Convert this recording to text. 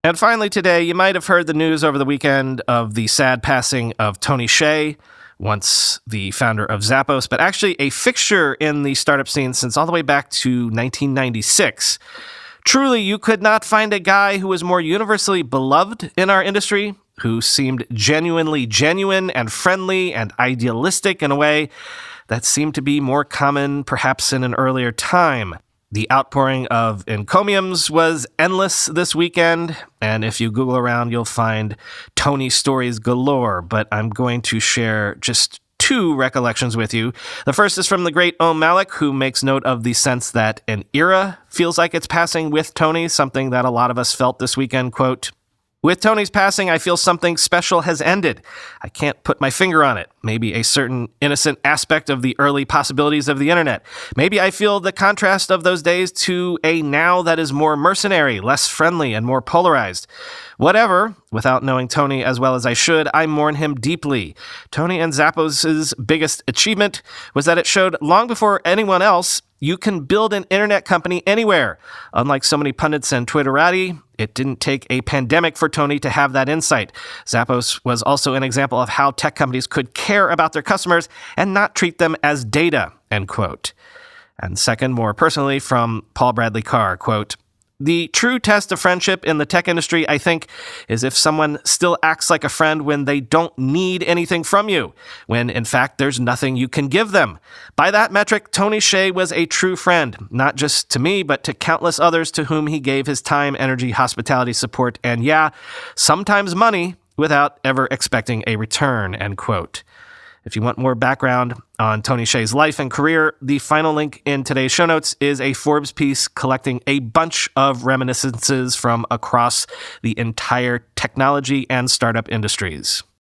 And finally today, you might have heard the news over the weekend of the sad passing of Tony Hsieh, once the founder of Zappos, but actually a fixture in the startup scene since all the way back to 1996. Truly, you could not find a guy who was more universally beloved in our industry, who seemed genuinely genuine and friendly and idealistic in a way that seemed to be more common perhaps in an earlier time. The outpouring of encomiums was endless this weekend, and if you Google around, you'll find Tony stories galore, but I'm going to share just two recollections with you. The first is from the great Malik, who makes note of the sense that an era feels like it's passing with Tony, something that a lot of us felt this weekend. Quote, "With Tony's passing, I feel something special has ended. I can't put my finger on it. Maybe a certain innocent aspect of the early possibilities of the internet. Maybe I feel the contrast of those days to a now that is more mercenary, less friendly, and more polarized. Whatever, without knowing Tony as well as I should, I mourn him deeply. Tony and Zappos' biggest achievement was that it showed long before anyone else you can build an internet company anywhere. Unlike so many pundits and Twitterati, it didn't take a pandemic for Tony to have that insight. Zappos was also an example of how tech companies could care about their customers and not treat them as data," end quote. And second, more personally, from Paul Bradley Carr, quote, "The true test of friendship in the tech industry, I think, is if someone still acts like a friend when they don't need anything from you, when, in fact, there's nothing you can give them. By that metric, Tony Hsieh was a true friend, not just to me, but to countless others to whom he gave his time, energy, hospitality, support, and yeah, sometimes money without ever expecting a return," end quote. If you want more background on Tony Hsieh's life and career, the final link in today's show notes is a Forbes piece collecting a bunch of reminiscences from across the entire technology and startup industries.